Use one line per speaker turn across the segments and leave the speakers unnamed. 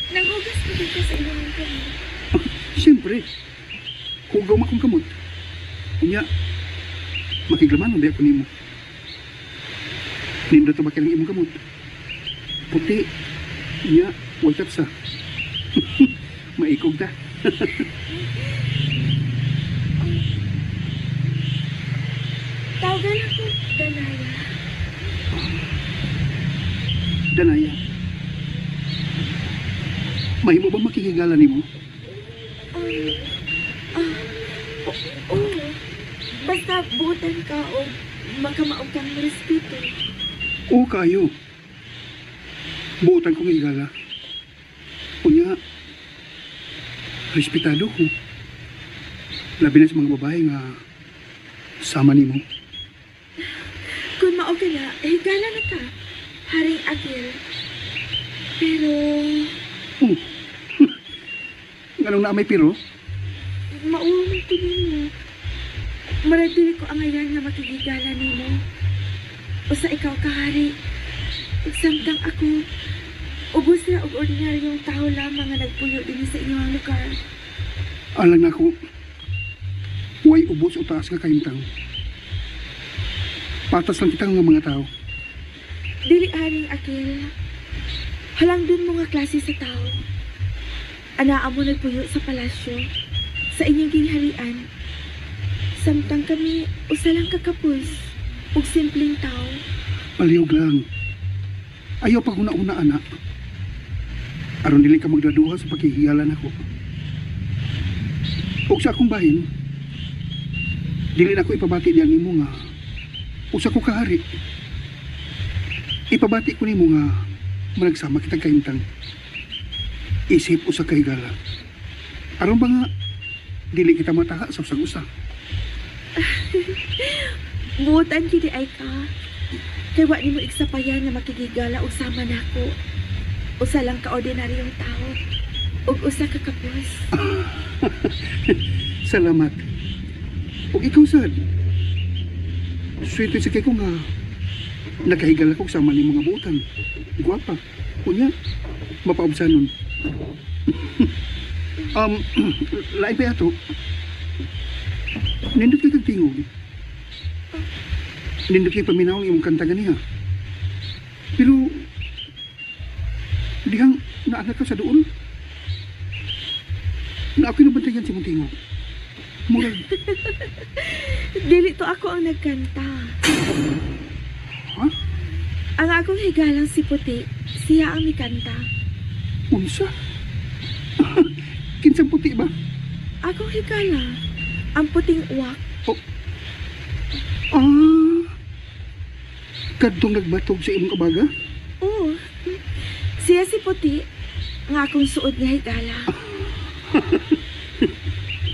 Nanghugas ko dito sa ilang kami.
Siyempre, hugaw mo akong kamot. Kunya, makiglaman ang ako nimo. Nindot na ba kailang imong kamot? Puti, niya, white up sa. Maikog na.
Tawagan ako, Danaya.
Danaya, mahimo ba makikigala nimo?
Oo. Basta buutan ka o makamaog kang respeto.
Oo kayo. Buutan kong igala. Kunya, respetado ko. Labi na sa mga babae nga sama nimo.
Kung mao ka na, higala na ka. Haring Akil. Pero,
Oh. Ganong na may piro?
mauwi ko nimo. Maradili ko ang ayan nga makikigala nimo. O sa ikaw kahari. Samtang ako, ubos na og ordinaryong tao lamang nga nagpuyo din sa inyong lugar.
Alang na ako. Huwag ubos o taas ka kaintang. Patas lang kita nga mga tao.
Dili haring Akil. Halang dun mga klase sa tao. Anaa mo nagpuyo sa palasyo. Sa inyong gingharian. Samtang kami usa lang kakapos. Ug simpleng tao.
Palihog lang. Ayaw pa una-una anak. Aron dili ka magdaduha sa paghihigalan ako. Ug sa akong bahin, dili na ko ipabati diyan nimo nga usa ko kahari. Ipabati ko nimo nga managsama kita kaintang. Isip usa ka higala. Aron ba nga dili kita mataha sa usag-usa.
Buotan kini ay ka. Kay wa nimo igsapayan nga makigigala og sama nako. Usa lang ka ordinaryong tao. Ug usa ka kapos.
Salamat. Ug ikaw sad. Swerte sa kay ko nga nakahigal ako sa mali mga buutan. Guwapa. Kunya, mapaubsanon. Lain pa ato. Nindot kay kagtingog. Nindot kay paminaw ang imong kanta ganiha. Pero, dihang naanak ka sa doon. Na ako nabantayan si mong tingog. Murag,
Dili to ako ang nagkanta.
ha?
Ang akong higalang si Puti, siya ang mikanta.
Unsa? Kinsang puti ba?
Akong higala, ang puting uwak.
Ah, kadtong nagbatog sa imong kabaga?
Oo, siya si Puti, ang akong suod nga higala.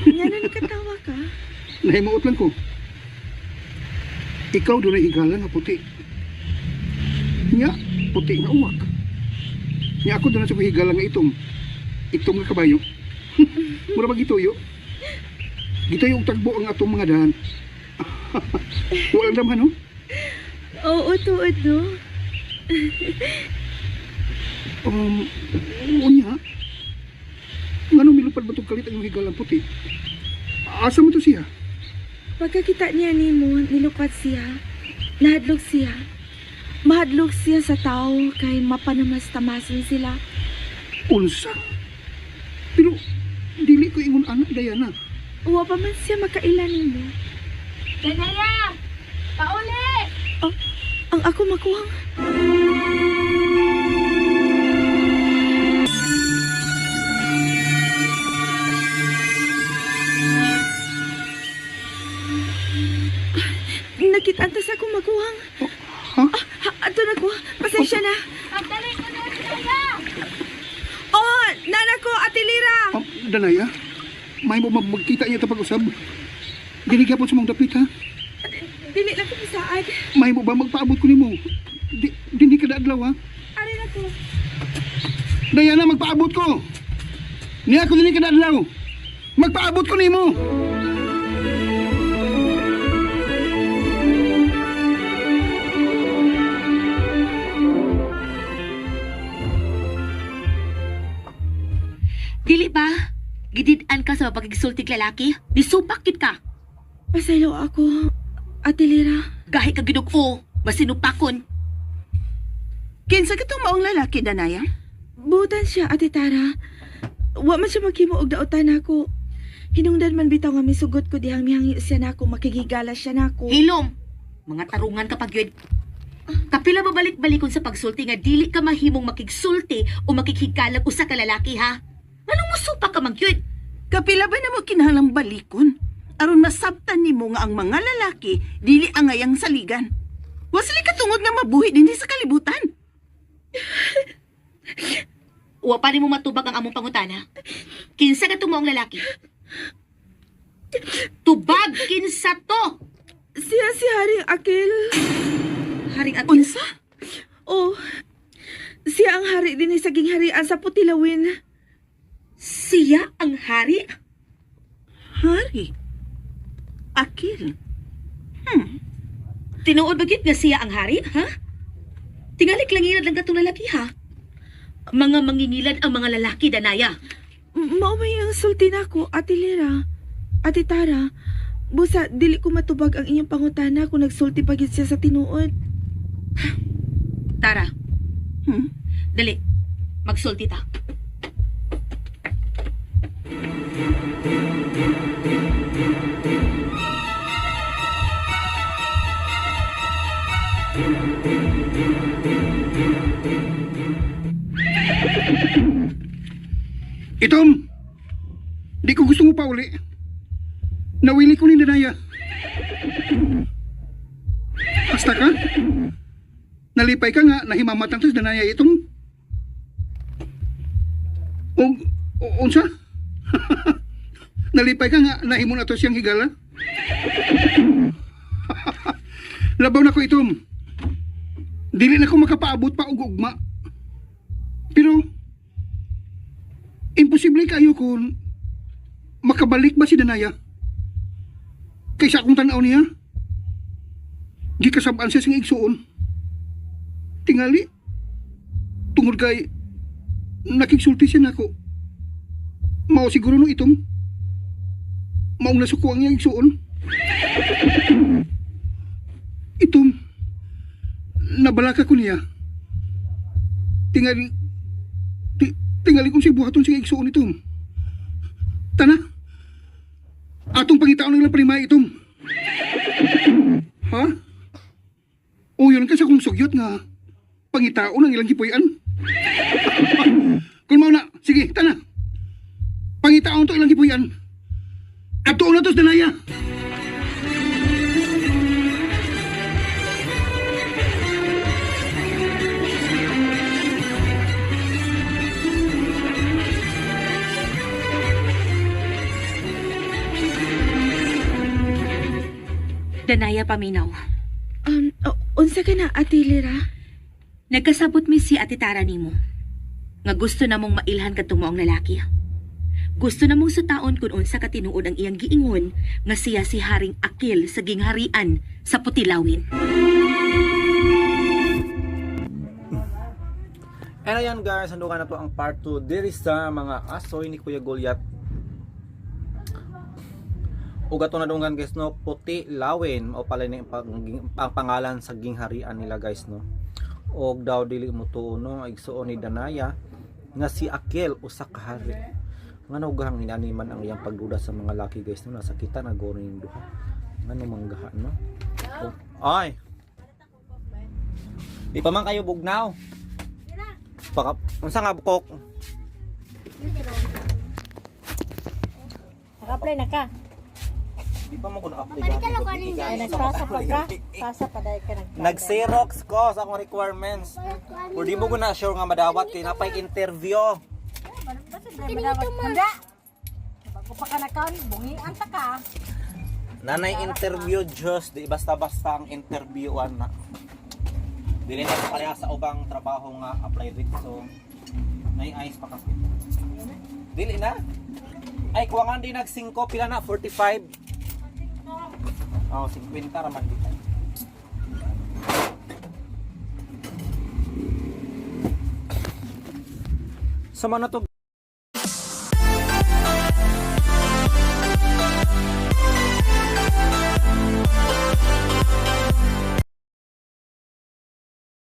Nga na nakatawa ka?
Nahimuot lang ko. Ikaw doon ay higala nga puti. Nya, puti nga uwak. Nya ako doon sa higala nga itom. Itom nga kabayo. Mura ba gituyo? Gituyo og tagbo ang atong mga dahan. Walang damhan, no?
Oo, tuod no.
Unya. Ngano milupad ba itong kalit ang higalang puti? Asa mo to siya?
Pagkakita niya ni mo, nilupat siya. Nahadlok siya. Mahadlok siya sa tao kay mapanamas-tamasan sila.
Unsa? Pero, dili ko ingon anak, Diana.
Uwa pa man siya makailan mo.
Danaya! Pauli!
Ang ako makuhang. Nakitantas ako makuhang.
Ha?
Ato na ko. Pasensya na.
Pagdali ko na Danaya!
Oh, nana ko, Ate Lira.
Danaya, may mo magkita niya tapag usab. Dili gyapon sa mong dapit, ha?
Dili lang ko pisaad.
May mo ba magpaabot ko nimo? Dindi ka daadlaw, ha?
Ari na ko.
Diana, magpaabot ko. Niya ako dili ka daadlaw. Magpaabot ko nimo.
Dili ba? Gidid-an ka sa pagigsultig lalaki? Nisupakit ka.
Pasaylo ako, Ate Lira.
Gahi ka ginugo. Masinupakon.
Kinsa kitong maong lalaki, Danaya?
Butan siya, Ate Tara. Wa man siya maghimo og daotan nako. Hinungdan man bitaw nga misugot ko dihang mihangi siya nako, makigigala siya nako.
Hilom. Mga tarungan kapag yun. Kapila ba balik-balikon sa pagsulti nga dili ka mahimong makigsulti o makikigalag usa ka lalaki ha? Anong musupa ka magyud?
Kapila ba na mo kinahanglang balikon? Aron masabtan nimo nga ang mga lalaki dili angayang saligan. Wasli ka tungod nga mabuhi dinhi sa kalibutan.
Wa pa nimo matubag ang among pangutana. Kinsa ka tumaong lalaki? Tubag kinsa to?
Siya si Haring Akil.
Haring at
Unsa?
Oh, siya ang hari din sa gingharian sa Putilawin.
siya ang hari?
Hari. Akil.
Tinuod ba gid nga siya ang hari, ha? Tingali langilad lang katong lalaki, ha? Mga mangingilad ang mga lalaki, Danaya.
Mao may ang sulti nako, Ate Lira. Ate Tara, busa dili ko matubag ang inyong pangutana kung nagsulti pa gid siya sa tinuod.
Tara,
Hmm?
dali. Magsulti ta.
Itom! Di ko gusto mo pa uli. Nawili ko ni Danaya. Hasta ka? Nalipay ka nga, nahimamatan sa Danaya Itom. Unsa? Nalipay ka nga, nahimo na to siyang higala. Labaw na ko Itom. Dili na ko makapaabot pa og ugma. Pero, imposible kayo kung makabalik ba si Danaya? Kaysa akong tanaw niya, di kasabaan siya sing igsuon. Tingali, tungod kay nakigsulti siya nako. Mao siguro no Itom. Maong nasuko ang iyang igsuon. Itom, nabalaka ko niya. Tingali kong siya buhaton siya igsuon Itom. Tana, atong pangitaon ng ilang panimay Itom. Ha? O yun ka sa kong sugyot nga pangitaon ng ilang gipuyan. Kung mau na, sige, tana. Pangitaon to ilang gipuyan. At tuon na to sa Danaya.
Danaya paminaw.
Unsa ka na, Ate Lira?
Nagkasabot mi si Ate Tara nimo. Nga gusto namong mailhan kadtong maong lalaki. Gusto namong sutaon kung unsa ka tinuod ang iyang giingon nga siya si Haring Akil sa gingharian sa Putilawin.
And ayan guys, handukan na to ang part 2 diri sa mga asoy ni Kuya Goliath. Ug ato na dungan guys no, Putilawin o pala ni ang pangalan sa gingharian nila guys no. Og daw dili mo to no igsuon ni Danaya nga si Akil usa ka hari. Ngano gahang inaniman ang iyang pagduda sa mga laki guys no, nasakita na goro ning duha. Ngano manggaha no. Og ay. Di pa man kayo bugnaw. Baka unsa nga bukok?
Naka-apply na ka.
Di pa mo ko na-apply.
Ay, nagpasa pa ka. Pasa pa dahil ka nagpasa.
Nag-Xerox ko sa akong requirements. Kung di mo ko na sure nga madawat kay napay interview.
Handa! Bago pa ka nakaon, bungian ta ka.
Nanay interview just di basta-basta ang interviewan na. Dili na ko pareha sa ubang trabaho nga apply rin so nay ayos pa kasi. Dili na. Ay kuwangan din nag 5 pila na 45. Oh, 50 raman di. Sama na to